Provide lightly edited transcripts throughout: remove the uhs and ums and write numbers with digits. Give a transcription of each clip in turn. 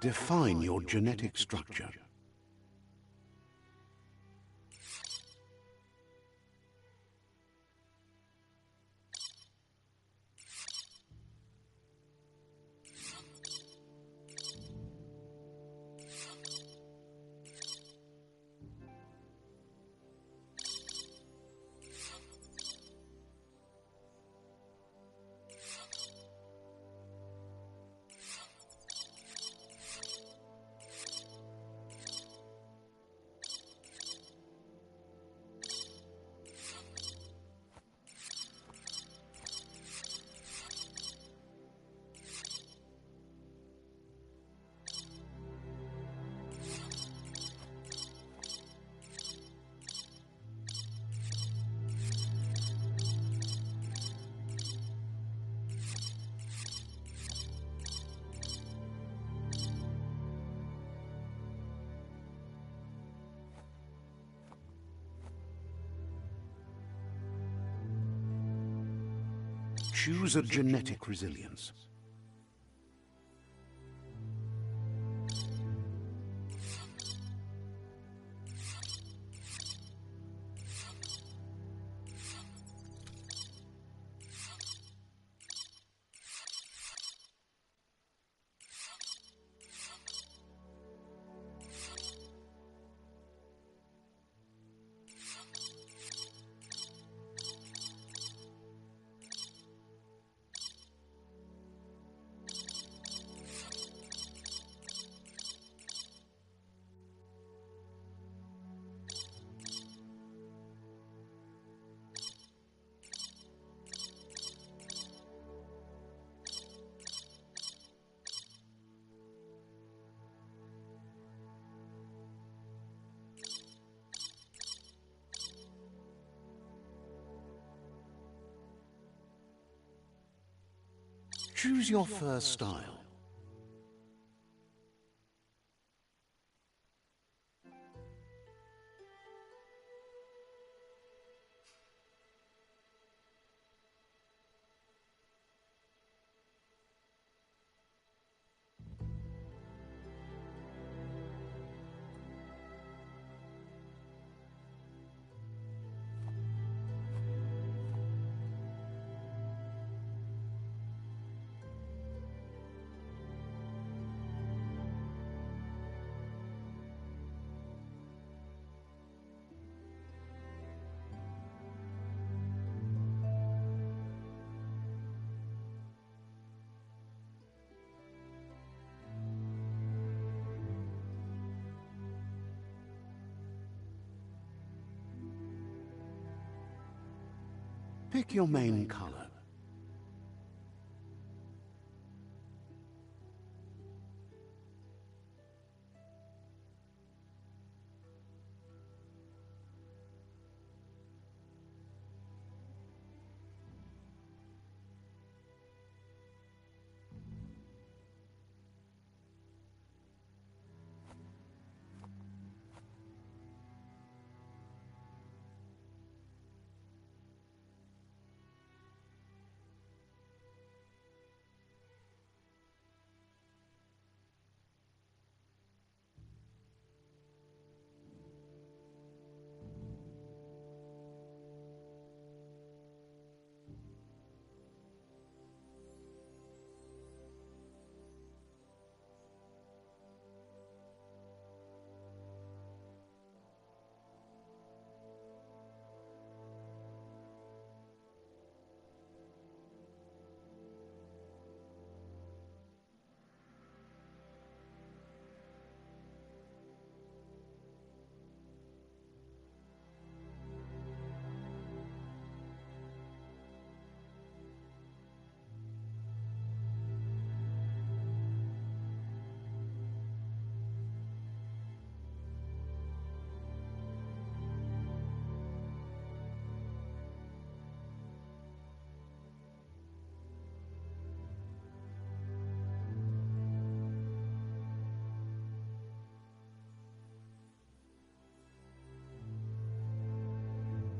Define your genetic structure. Choose a genetic resilience. Choose your first style. Pick your main color.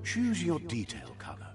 Choose your detail color.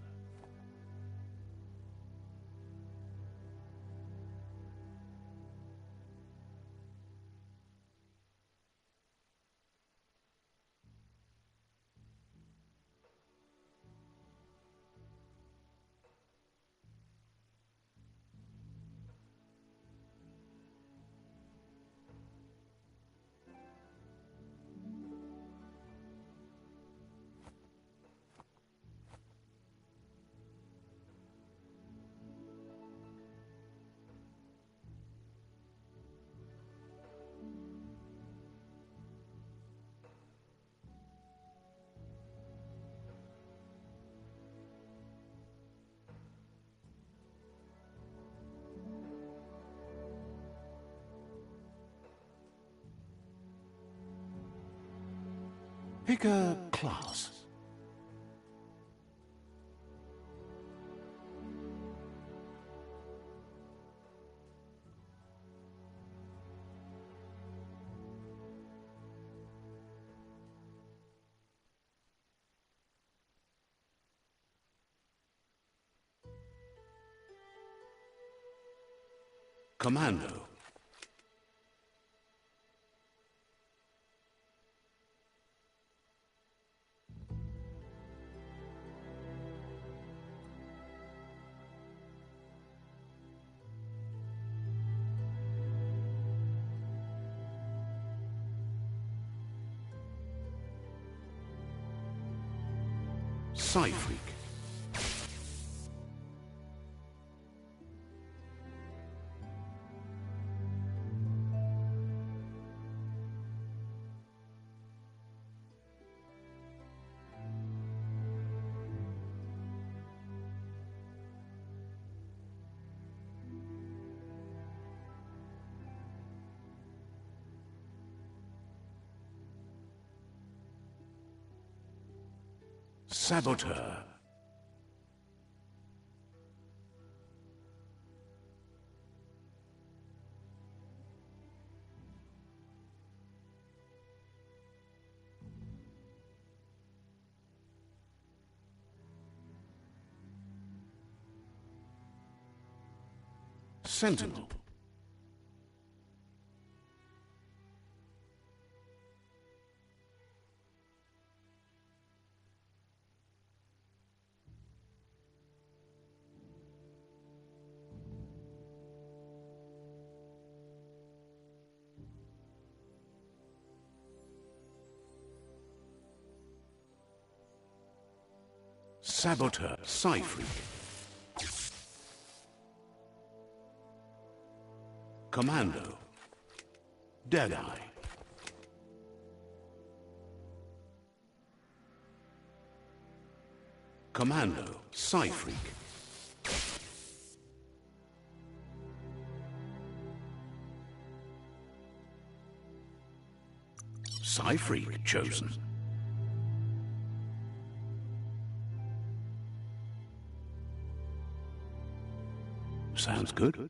Pick a class. Commando. Psy-Freak. Saboteur. Sentinel. Saboteur. Psy-Freak. Commando. Deadeye. Commando. Psy-Freak. Psy-Freak chosen. Sounds good.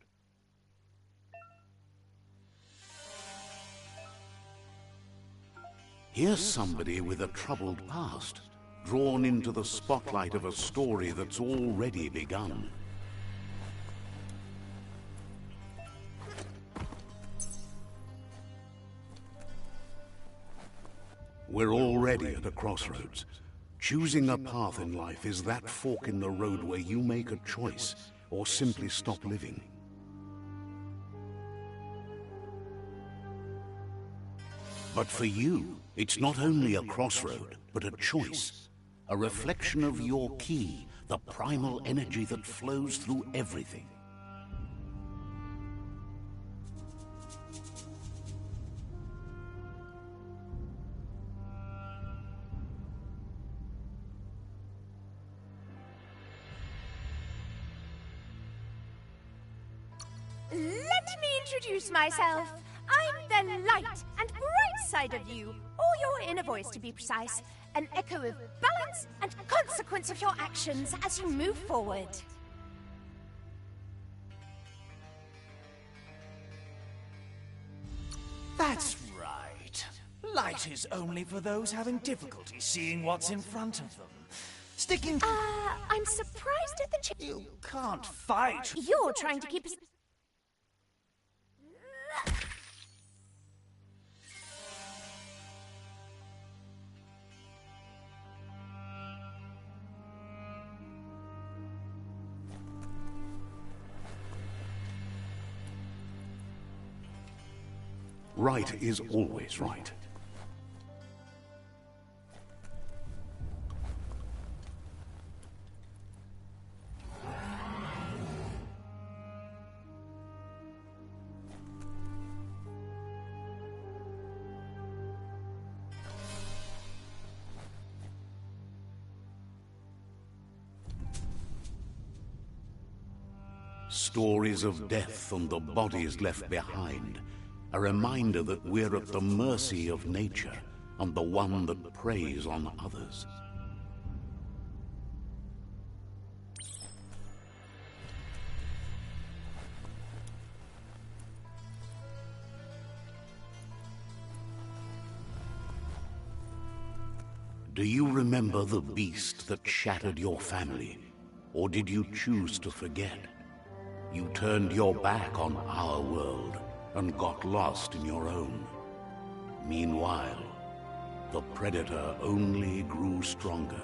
Here's somebody with a troubled past, drawn into the spotlight of a story that's already begun. We're already at a crossroads. Choosing a path in life is that fork in the road where you make a choice or simply stop living. But for you, it's not only a crossroad, but a choice. A reflection of your key, the primal energy that flows through everything. Let me introduce myself. I'm the light and bright side of you, or your inner voice to be precise, an echo of balance and consequence of your actions as you move forward. That's right. Light is only for those having difficulty seeing what's in front of them. Sticking to... I'm surprised at the You can't fight. You're trying to keep us... Right is always right. Stories of death and the bodies left behind. A reminder that we're at the mercy of nature, and the one that preys on others. Do you remember the beast that shattered your family? Or did you choose to forget? You turned your back on our world and got lost in your own. Meanwhile, the Predator only grew stronger.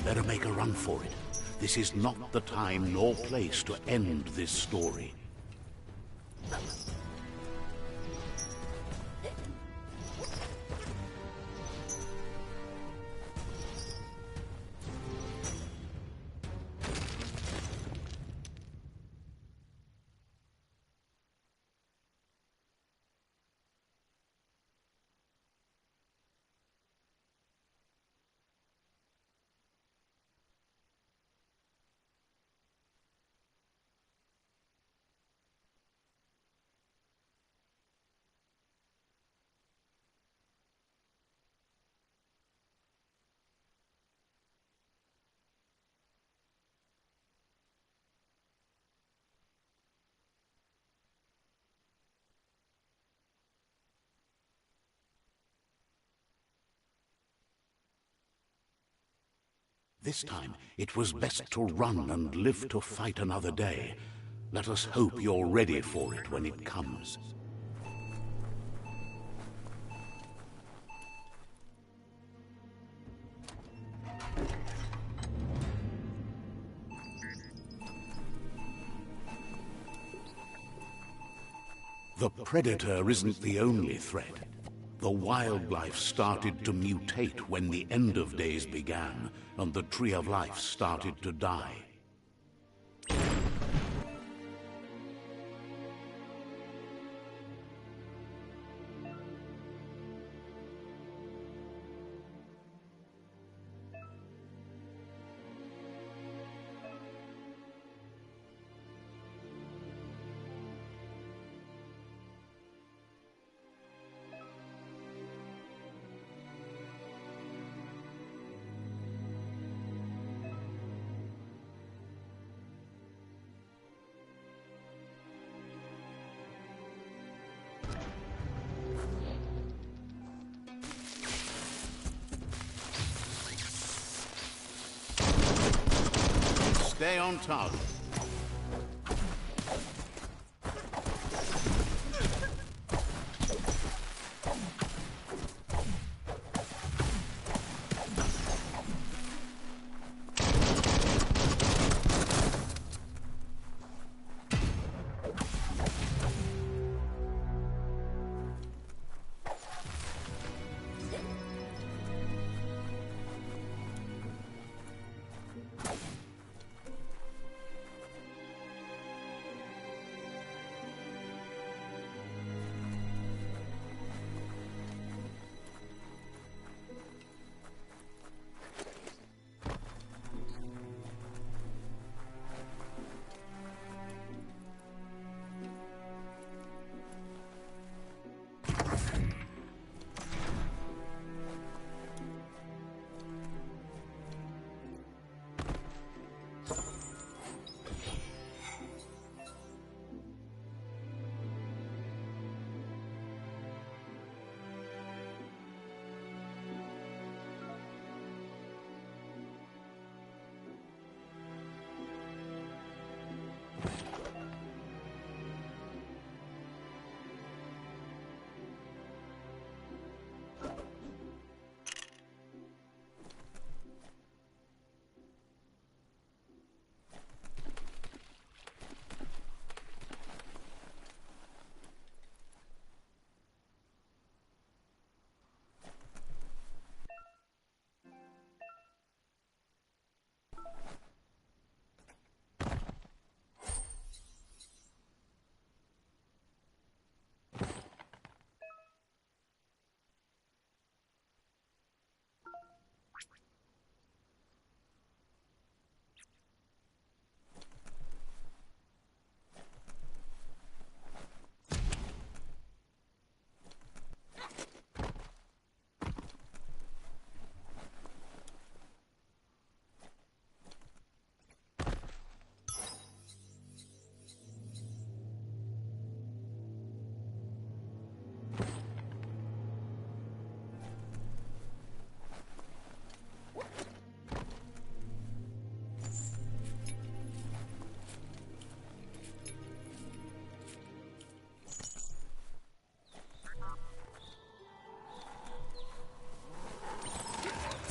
Better make a run for it. This is not the time nor place to end this story. This time, it was best to run and live to fight another day. Let us hope you're ready for it when it comes. The Predator isn't the only threat. The wildlife started to mutate when the end of days began, and the Tree of Life started to die. Stay on target.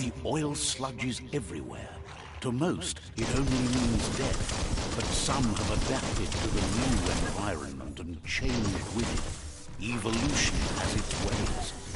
The oil sludges everywhere. To most, it only means death, but some have adapted to the new environment and changed with it. Evolution has its ways.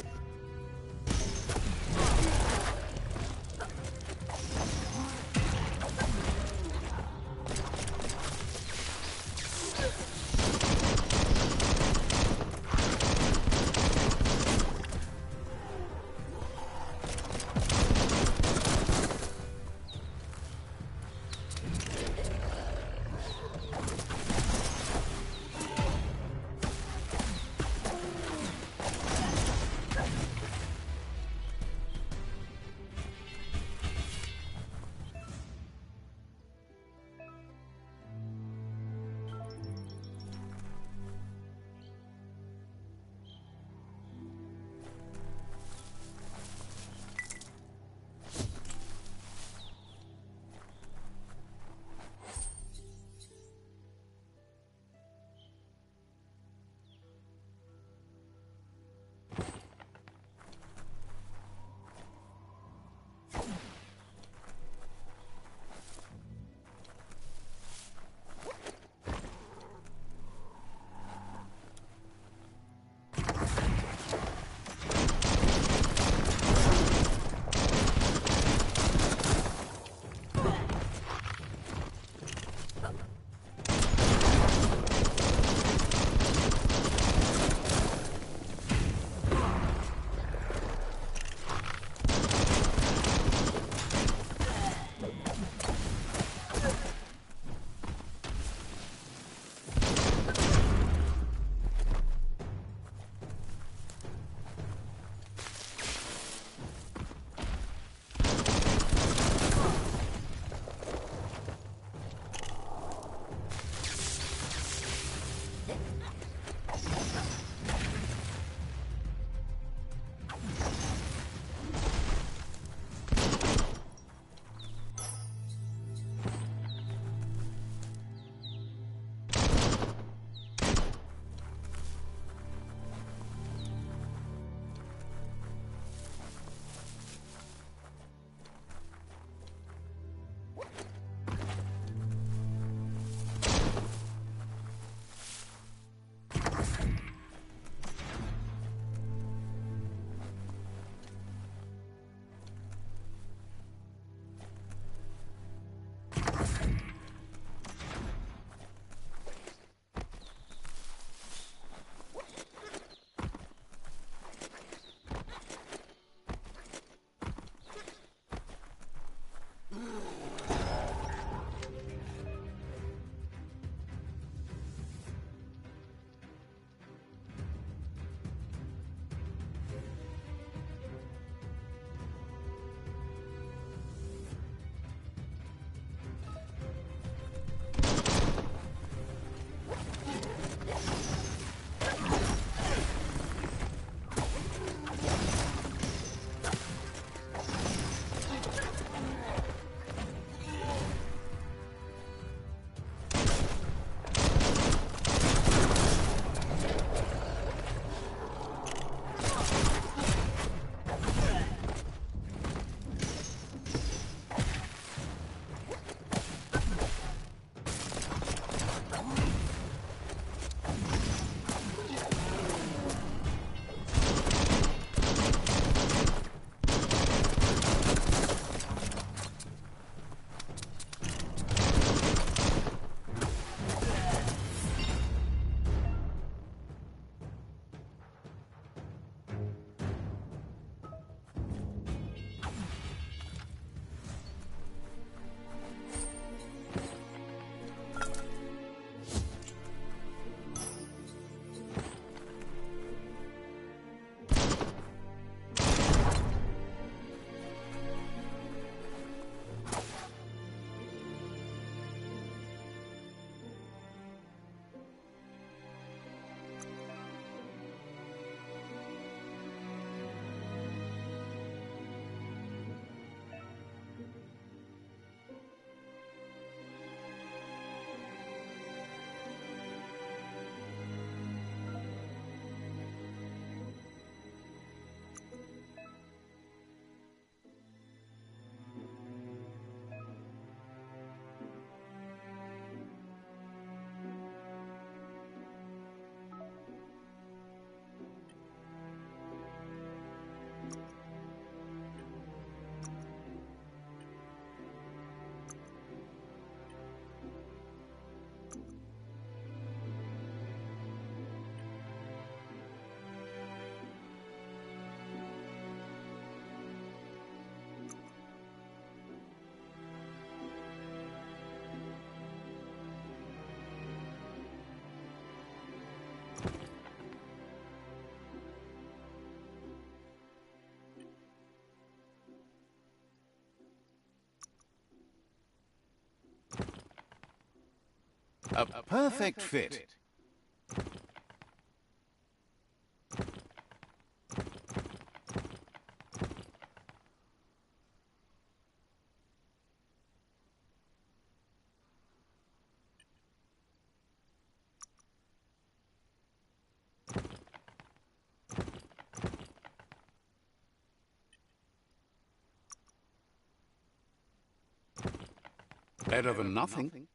A perfect fit. Better than nothing.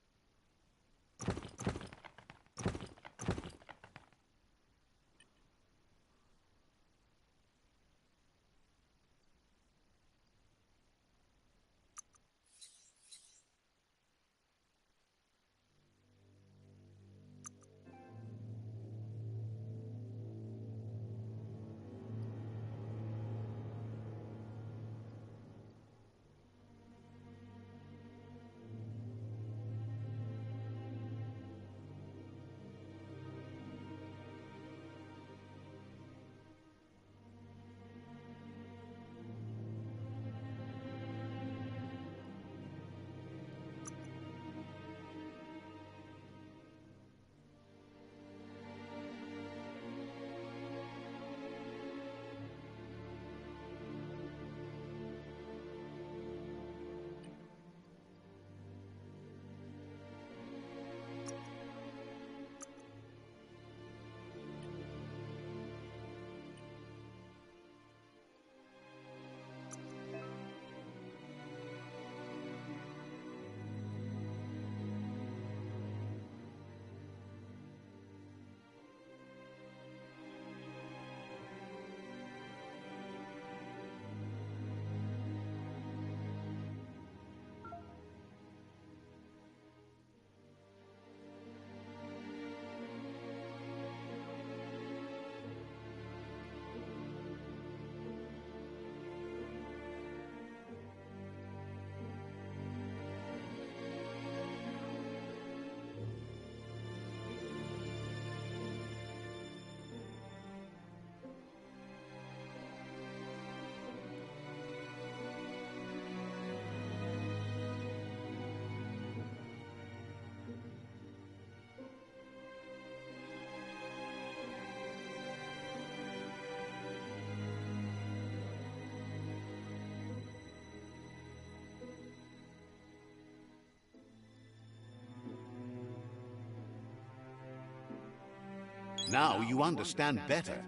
Now you understand better.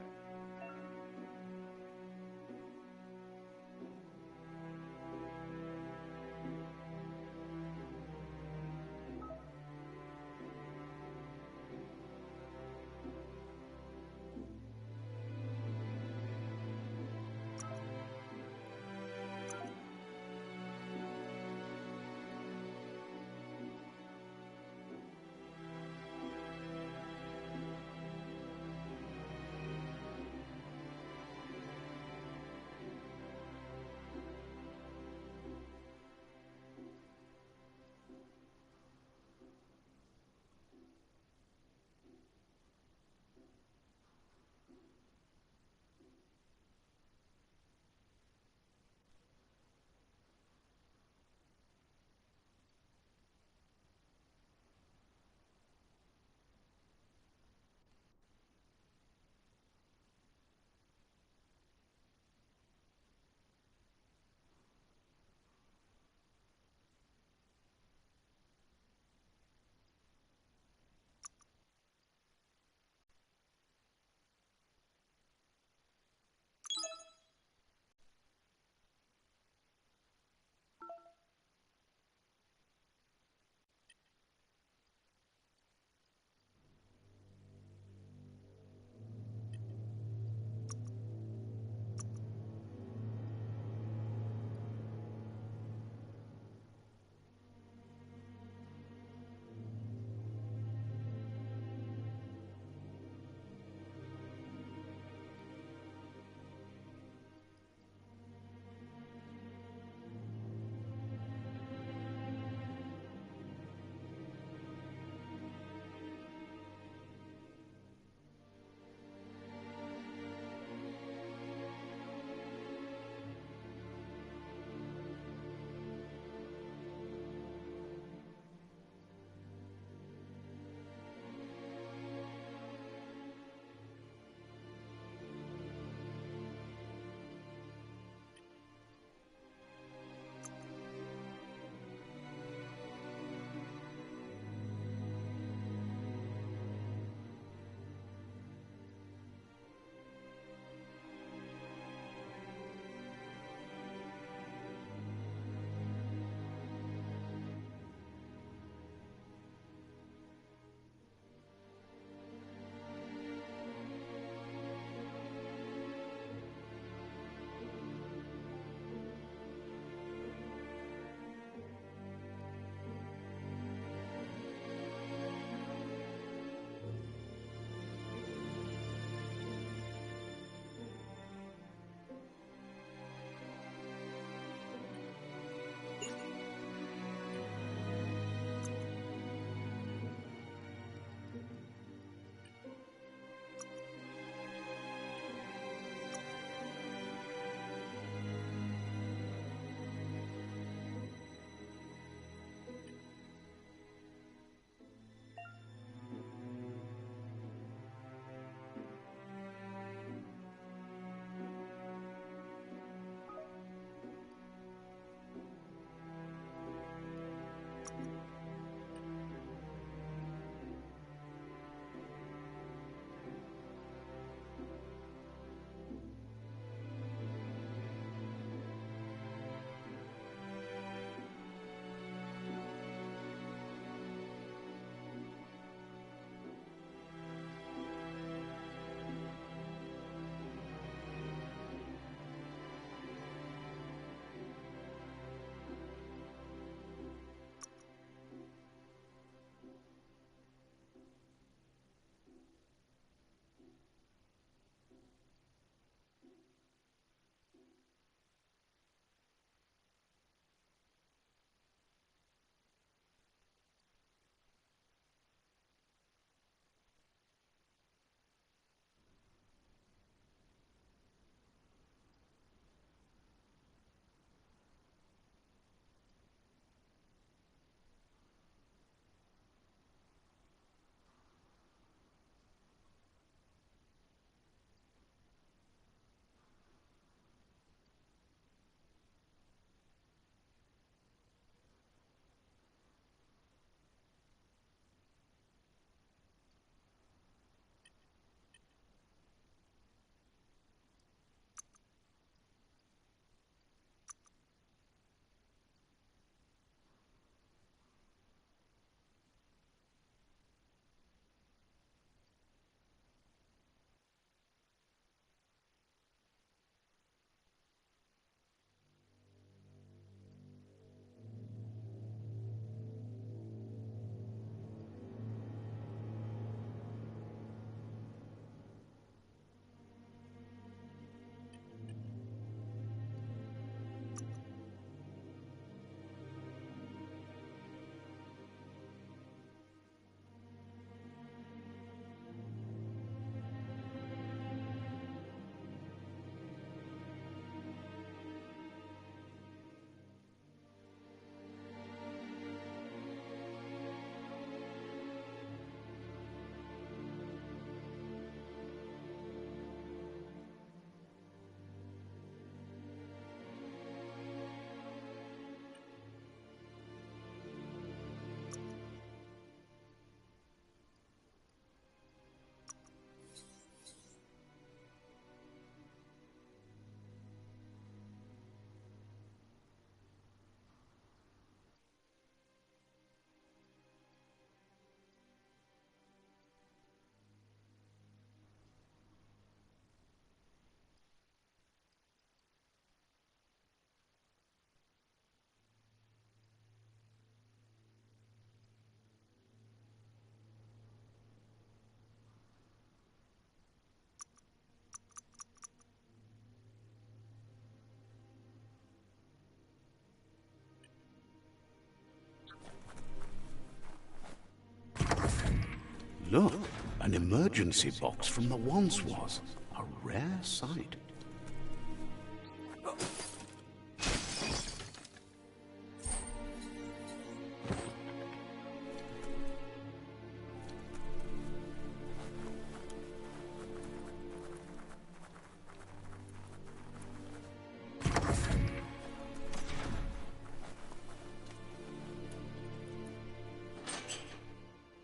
Look, an emergency box from the once was. A rare sight.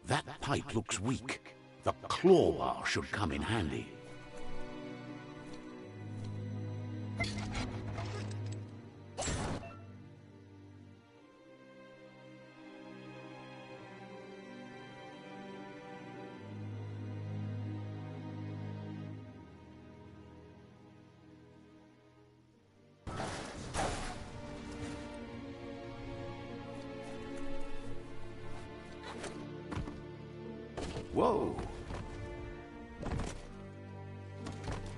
That pipe looks weak. The claw bar should come in handy. Whoa!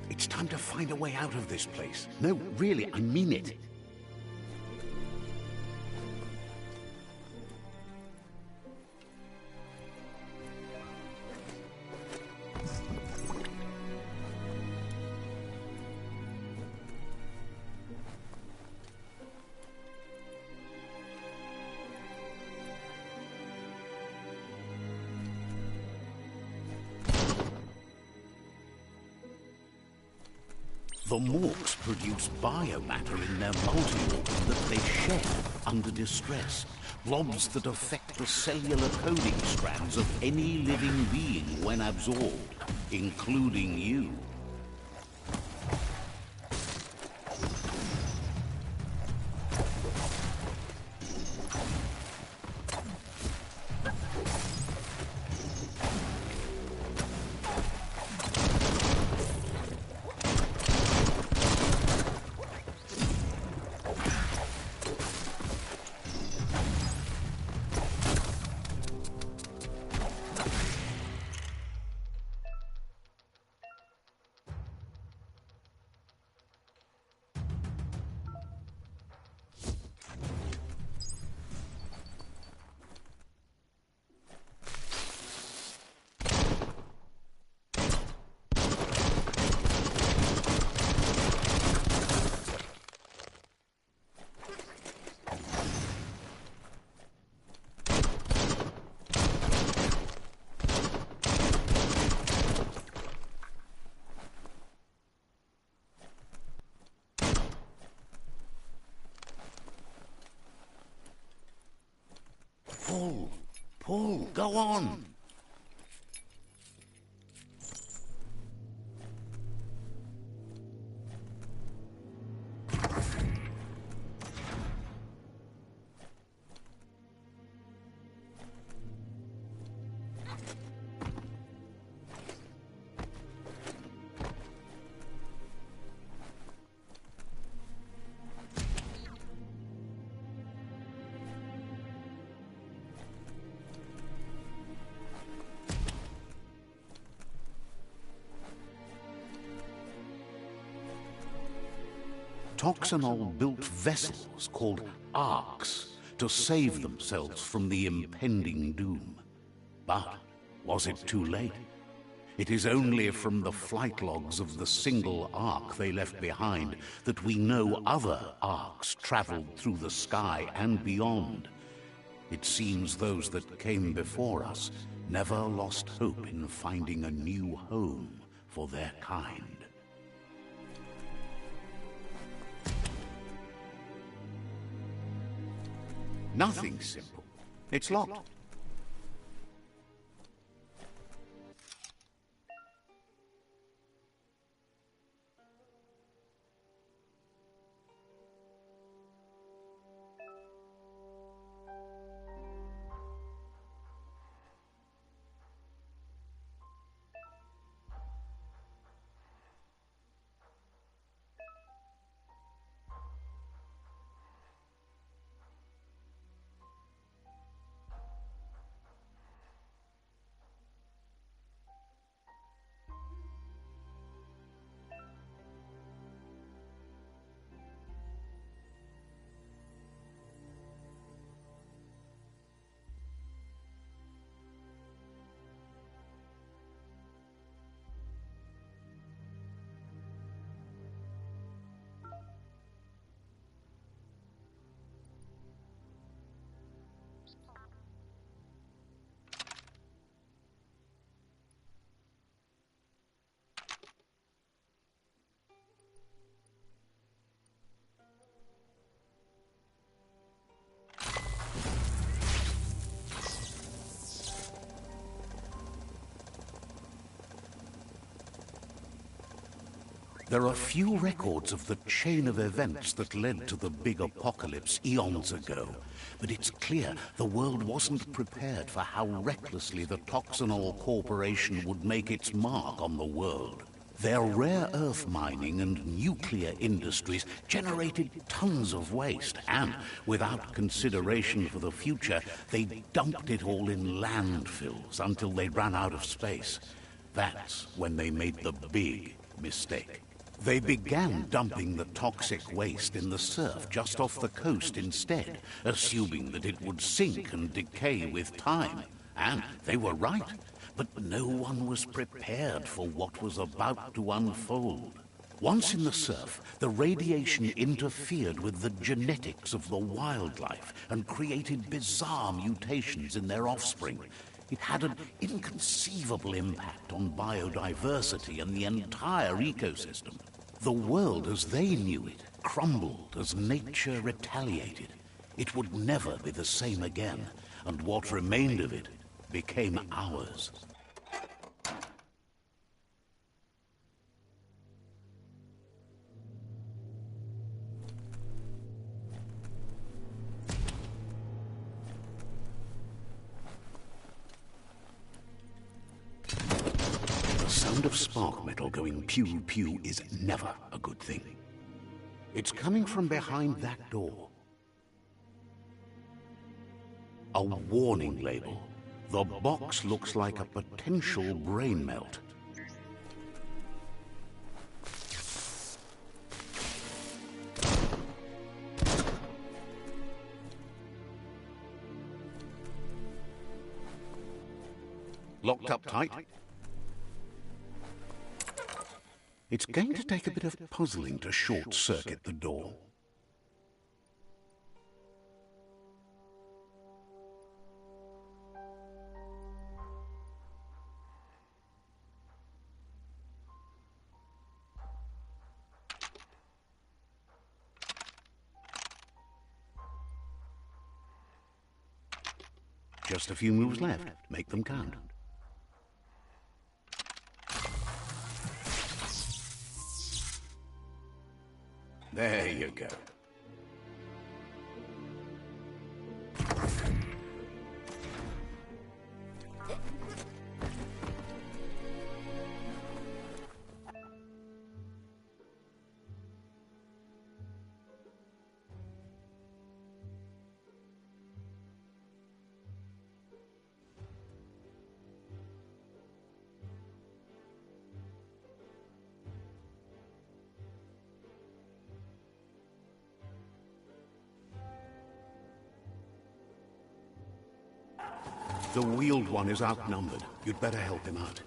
It's time to find a way out of this place. No, really, I mean it. The morks produce biomatter in their multi-organ that they shed under distress. Blobs that affect the cellular coding strands of any living being when absorbed, including you. Pull, go on! Toxanol built vessels called arks to save themselves from the impending doom. But was it too late? It is only from the flight logs of the single ark they left behind that we know other arks traveled through the sky and beyond. It seems those that came before us never lost hope in finding a new home for their kind. Nothing simple. It's locked. There are few records of the chain of events that led to the big apocalypse eons ago, but it's clear the world wasn't prepared for how recklessly the Toxanol Corporation would make its mark on the world. Their rare earth mining and nuclear industries generated tons of waste, and without consideration for the future, they dumped it all in landfills until they ran out of space. That's when they made the big mistake. They began dumping the toxic waste in the surf just off the coast instead, assuming that it would sink and decay with time. And they were right. But no one was prepared for what was about to unfold. Once in the surf, the radiation interfered with the genetics of the wildlife and created bizarre mutations in their offspring. It had an inconceivable impact on biodiversity and the entire ecosystem. The world as they knew it crumbled as nature retaliated. It would never be the same again, and what remained of it became ours. The sound of spark metal going pew-pew is never a good thing. It's coming from behind that door. A warning label. The box looks like a potential brain melt. Locked up tight. It's going to take a bit of puzzling to short-circuit the door. Just a few moves left. Make them count. There you go. The wheeled one is outnumbered. You'd better help him out.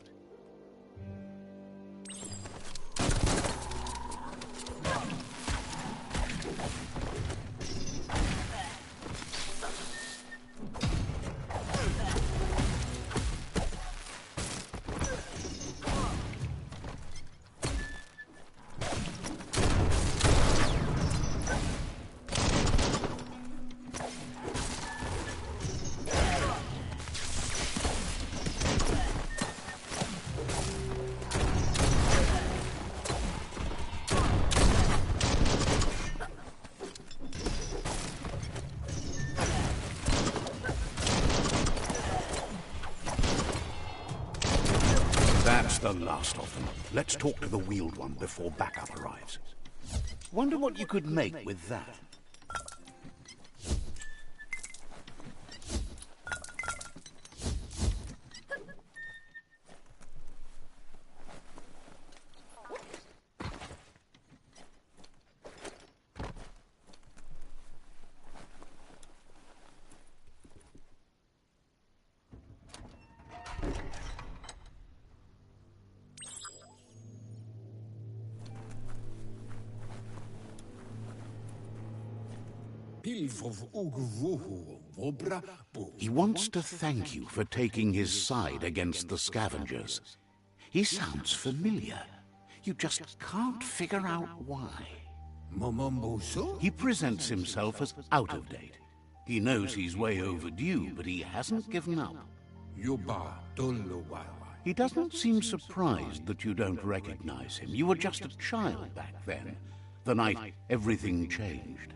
That's the last of them. Let's talk to the wheeled one before backup arrives. Wonder what you could make with that. He wants to thank you for taking his side against the scavengers. He sounds familiar. You just can't figure out why. He presents himself as out of date. He knows he's way overdue, but he hasn't given up. He doesn't seem surprised that you don't recognize him. You were just a child back then, the night everything changed.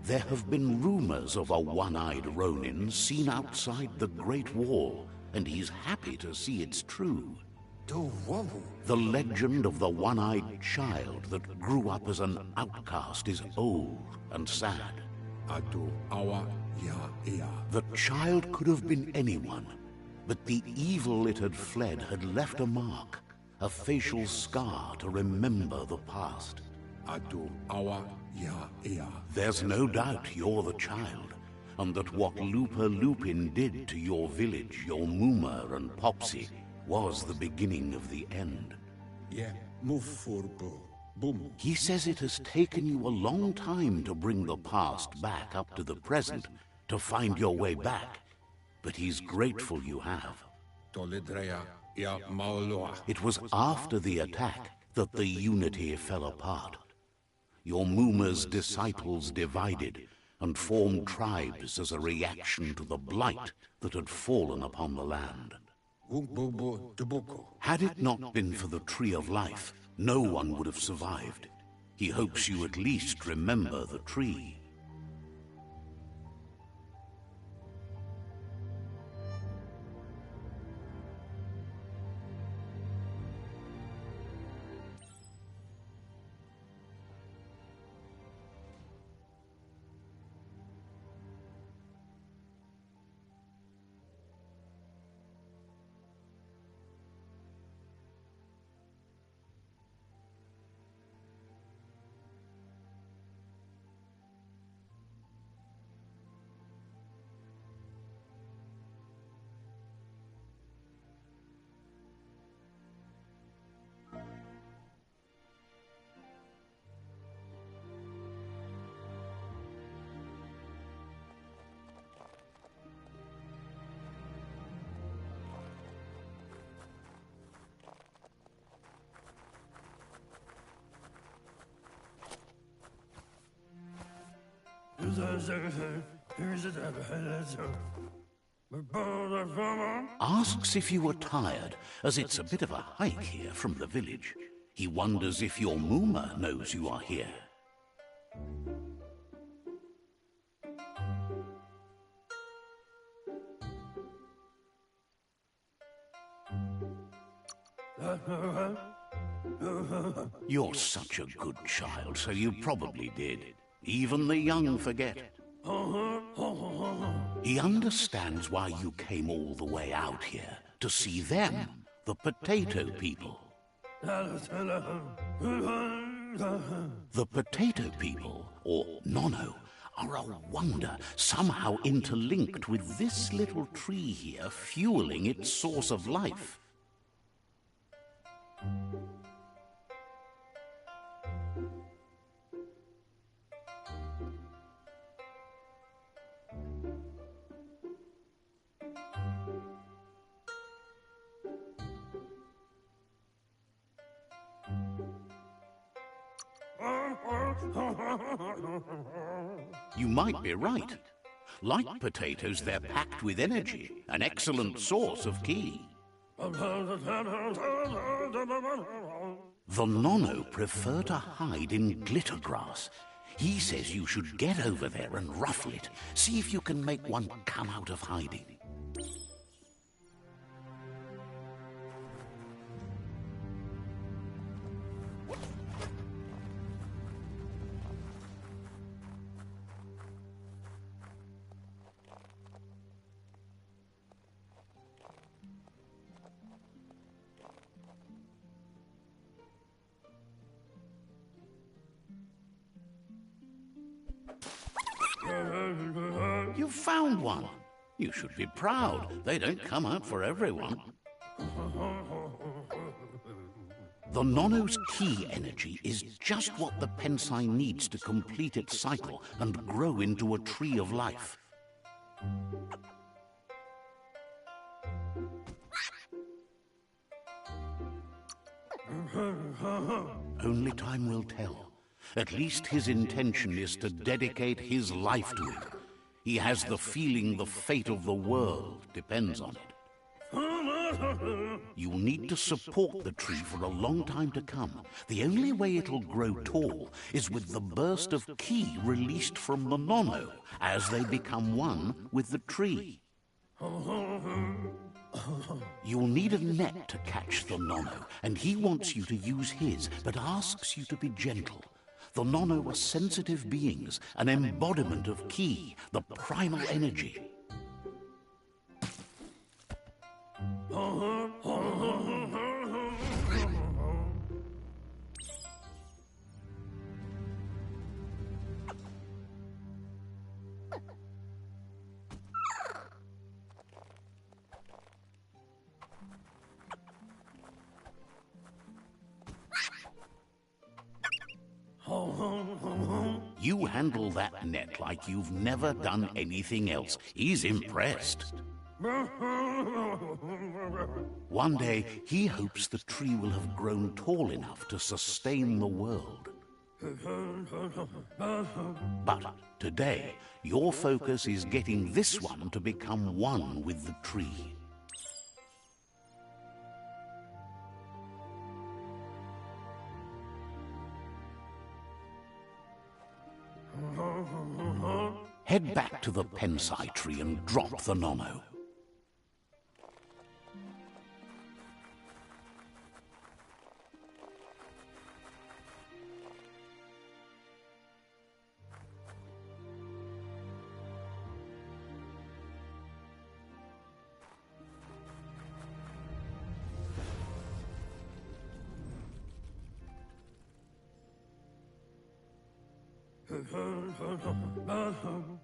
There have been rumors of a one-eyed Ronin seen outside the Great Wall, and he's happy to see it's true. The legend of the one-eyed child that grew up as an outcast is old and sad. The child could have been anyone, but the evil it had fled had left a mark, a facial scar to remember the past. There's no doubt you're the child, and that what Lupa Lupin did to your village, your Muma and Popsy, was the beginning of the end. He says it has taken you a long time to bring the past back up to the present, to find your way back, but he's grateful you have. It was after the attack that the unity fell apart. Your Muma's disciples divided and formed tribes as a reaction to the blight that had fallen upon the land. Had it not been for the Tree of Life, no one would have survived. He hopes you at least remember the tree. Asks if you were tired, as it's a bit of a hike here from the village. He wonders if your Muma knows you are here. You're such a good child, so you probably did. Even the young forget. He understands why you came all the way out here, to see them, the potato people. The potato people, or Nono, are a wonder, somehow interlinked with this little tree here, fueling its source of life. You might be right. Like potatoes, they're packed with energy, an excellent source of ki. The Nono prefer to hide in glitter grass. He says you should get over there and ruffle it. See if you can make one come out of hiding. You found one. You should be proud. They don't come out for everyone. The Nono's ki energy is just what the Pensai needs to complete its cycle and grow into a tree of life. Only time will tell. At least his intention is to dedicate his life to it. He has the feeling the fate of the world depends on it. You'll need to support the tree for a long time to come. The only way it'll grow tall is with the burst of ki released from the nono as they become one with the tree. You'll need a net to catch the nono, and he wants you to use his, but asks you to be gentle. The nono are sensitive beings, an embodiment of ki, the primal energy. You handle that net like you've never done anything else. He's impressed. One day, he hopes the tree will have grown tall enough to sustain the world. But today, your focus is getting this one to become one with the tree. Head back to the pensai tree and drop the nono.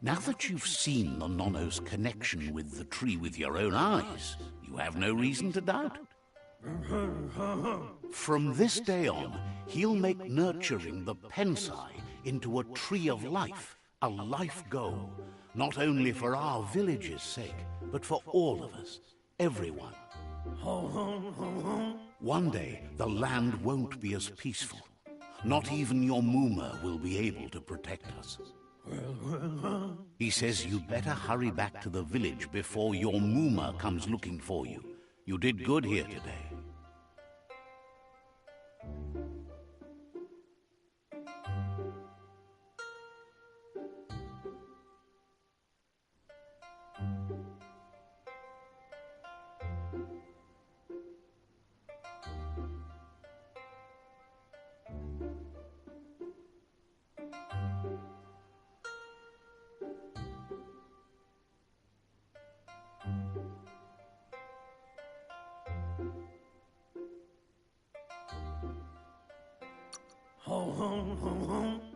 Now that you've seen the nono's connection with the tree with your own eyes, you have no reason to doubt. From this day on, he'll make nurturing the pensai into a tree of life, a life goal, not only for our village's sake, but for all of us, everyone. One day, the land won't be as peaceful. Not even your Muma will be able to protect us. He says you'd better hurry back to the village before your Muma comes looking for you. You did good here today.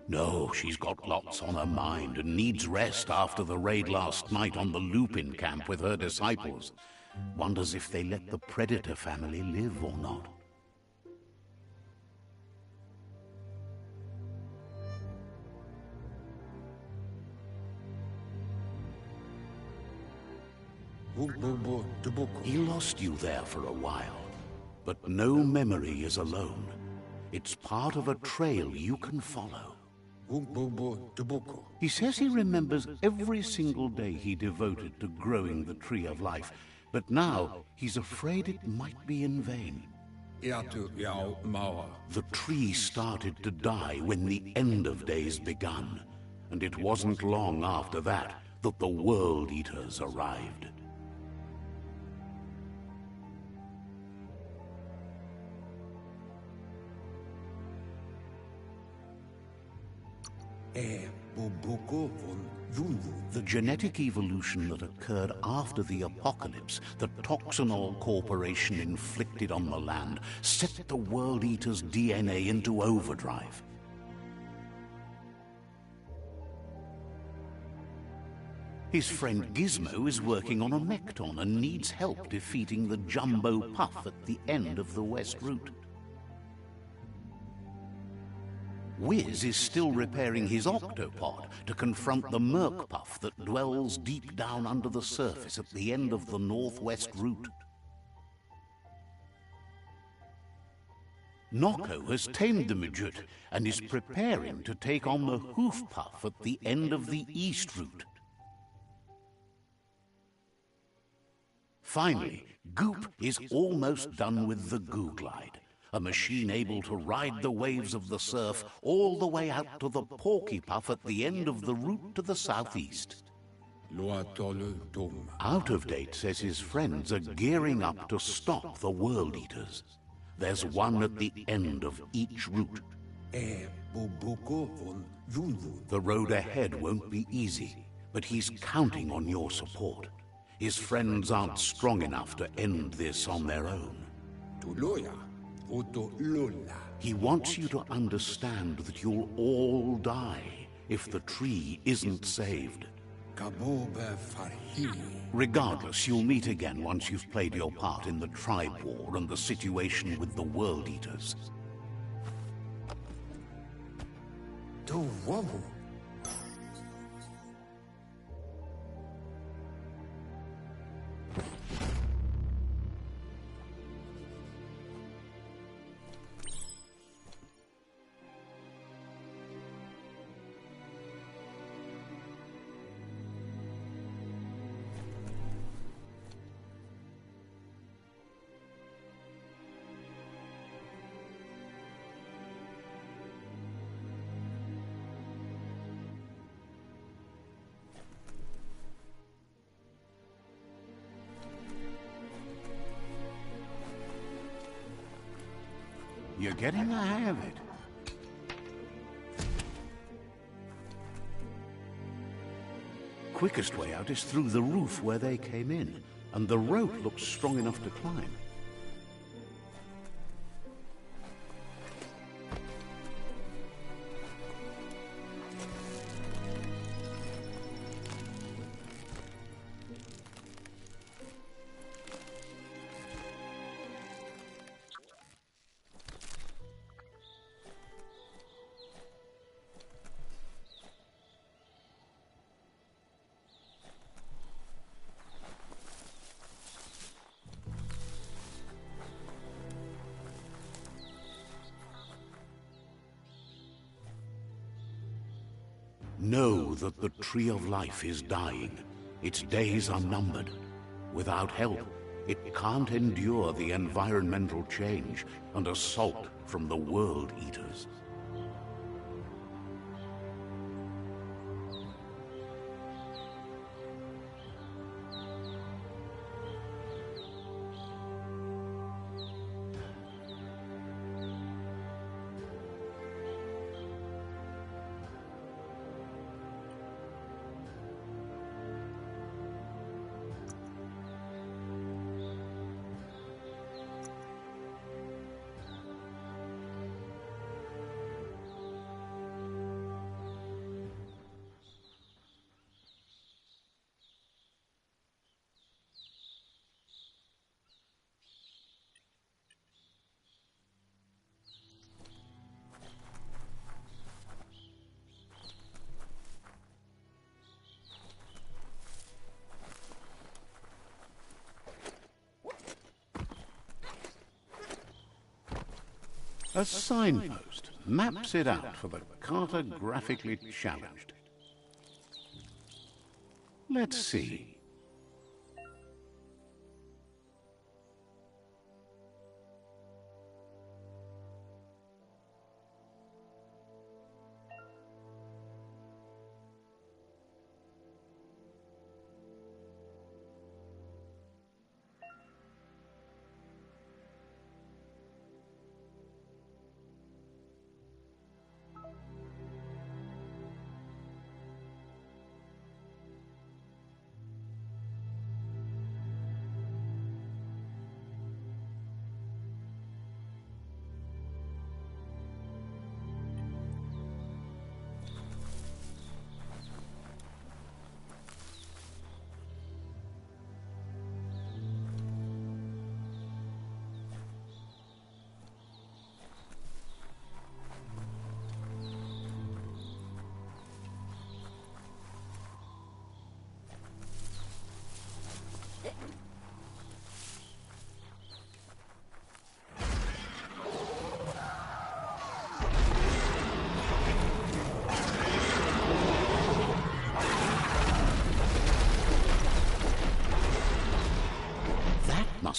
No, she's got lots on her mind and needs rest after the raid last night on the Lupin camp with her disciples. Wonders if they let the Predator family live or not. He lost you there for a while, but no memory is alone. It's part of a trail you can follow. He says he remembers every single day he devoted to growing the Tree of Life, but now he's afraid it might be in vain. The tree started to die when the end of days begun, and it wasn't long after that that the World Eaters arrived. The genetic evolution that occurred after the apocalypse that Toxanol Corporation inflicted on the land set the World Eater's DNA into overdrive. His friend Gizmo is working on a Mekton and needs help defeating the Jumbo Puff at the end of the West Route. Wiz is still repairing his octopod to confront the Merc Puff that dwells deep down under the surface at the end of the Northwest Route. Noko has tamed the Midget and is preparing to take on the Hoof Puff at the end of the East Route. Finally, Goop is almost done with the Goo Glide, a machine able to ride the waves of the surf all the way out to the Porky Puff at the end of the route to the southeast. Out of Date says his friends are gearing up to stop the World Eaters. There's one at the end of each route. The road ahead won't be easy, but he's counting on your support. His friends aren't strong enough to end this on their own. He wants you to understand that you'll all die if the tree isn't saved. Regardless, you'll meet again once you've played your part in the tribe war and the situation with the World Eaters. You're getting the hang of it. Quickest way out is through the roof where they came in, and the rope looks strong enough to climb. Know that the Tree of Life is dying. Its days are numbered. Without help, it can't endure the environmental change and assault from the World Eaters. A signpost maps it out for the cartographically challenged. Let's see.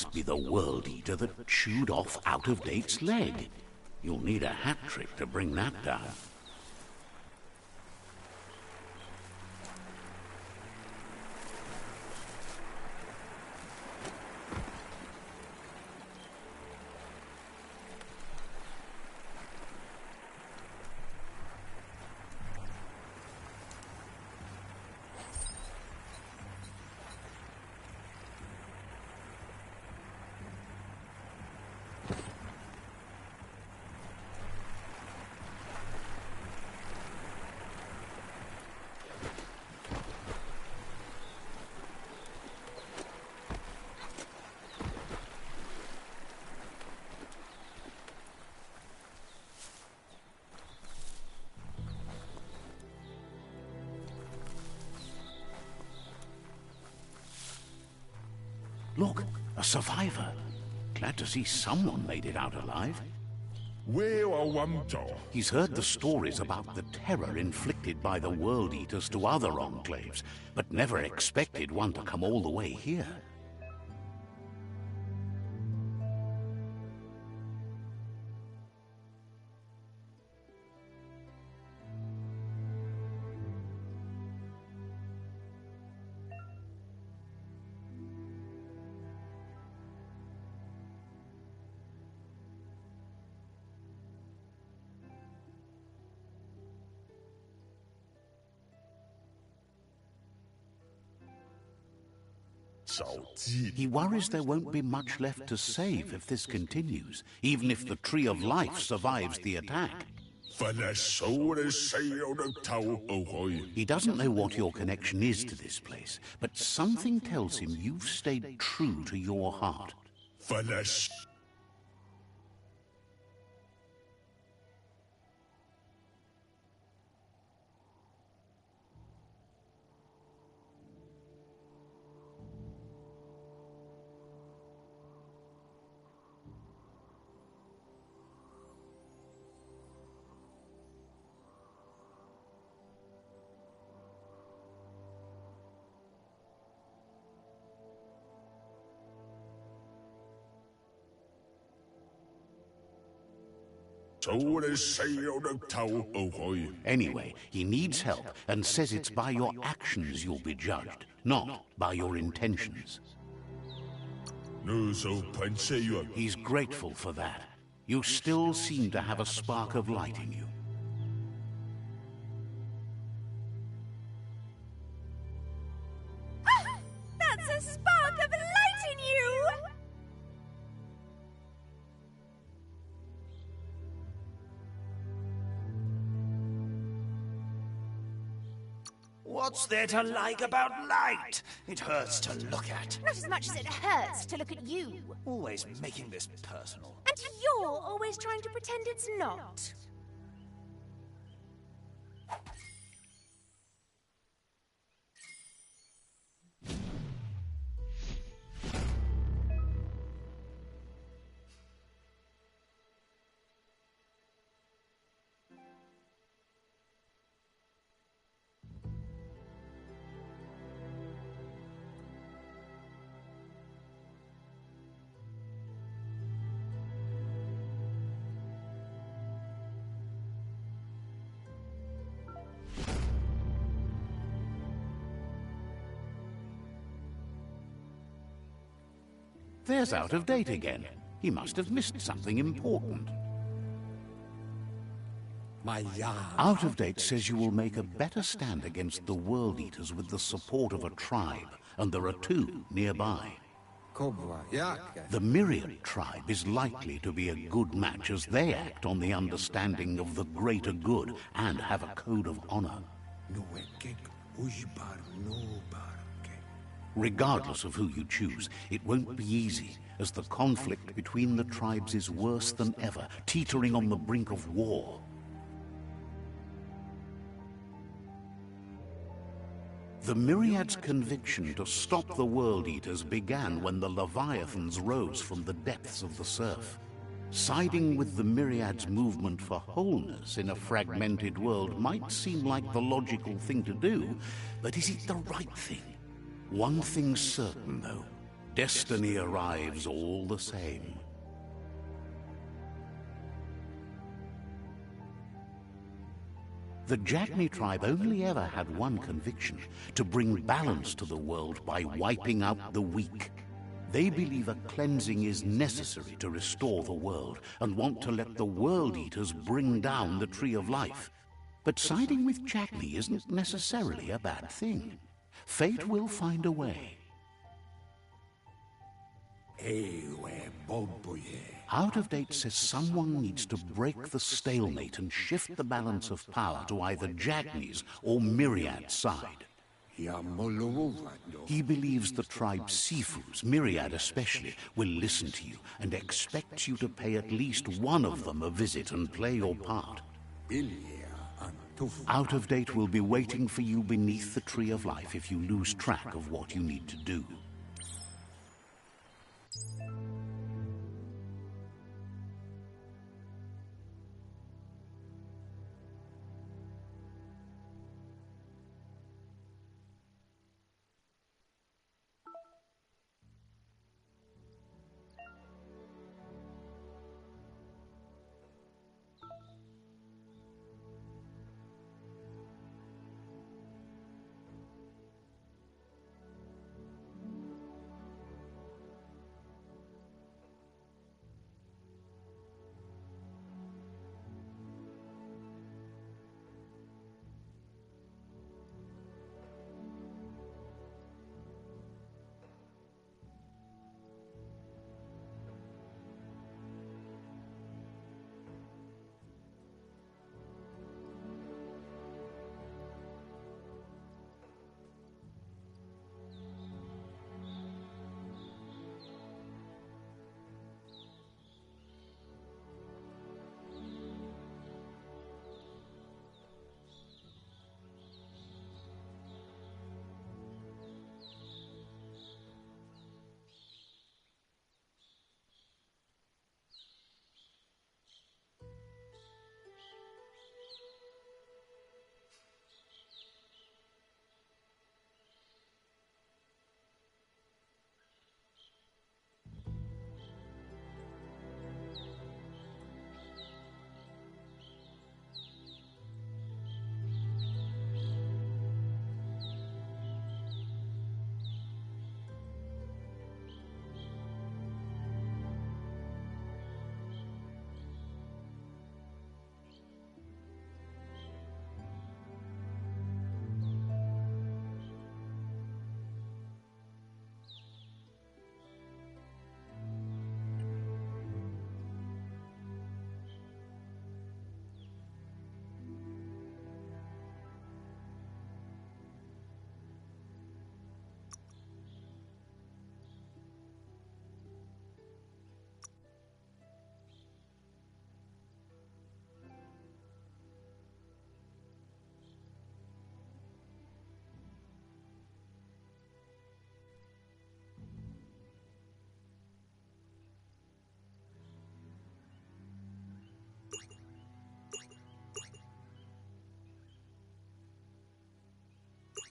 must be the World Eater that chewed off Out-of-Date's leg. You'll need a hat trick to bring that down. Look, a survivor. Glad to see someone made it out alive. He's heard the stories about the terror inflicted by the World Eaters to other enclaves, but never expected one to come all the way here. He worries there won't be much left to save if this continues, even if the Tree of Life survives the attack. He doesn't know what your connection is to this place, but something tells him you've stayed true to your heart. Anyway, he needs help and says it's by your actions you'll be judged, not by your intentions. He's grateful for that. You still seem to have a spark of light in you. Ah, that's a spark of light in you! What's there to like about light? It hurts to look at. Not as much as it hurts to look at you. Always making this personal. And you're always trying to pretend it's not. There's Out-of-Date again. He must have missed something important. Out-of-Date says you will make a better stand against the World Eaters with the support of a tribe, and there are two nearby. The Myriad tribe is likely to be a good match as they act on the understanding of the greater good and have a code of honor. Regardless of who you choose, it won't be easy, as the conflict between the tribes is worse than ever, teetering on the brink of war. The Myriad's conviction to stop the World Eaters began when the Leviathans rose from the depths of the surf. Siding with the Myriad's movement for wholeness in a fragmented world might seem like the logical thing to do, but is it the right thing? One thing's certain, though. Destiny arrives all the same. The Jagni tribe only ever had one conviction: to bring balance to the world by wiping out the weak. They believe a cleansing is necessary to restore the world, and want to let the World Eaters bring down the Tree of Life. But siding with Jagni isn't necessarily a bad thing. Fate will find a way. Out of Date says someone needs to break the stalemate and shift the balance of power to either Jagni's or Myriad's side. He believes the tribe Sifus, Myriad especially, will listen to you and expects you to pay at least one of them a visit and play your part. Out of Date will be waiting for you beneath the Tree of Life if you lose track of what you need to do.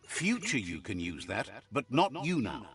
Future you can use that, but not you now.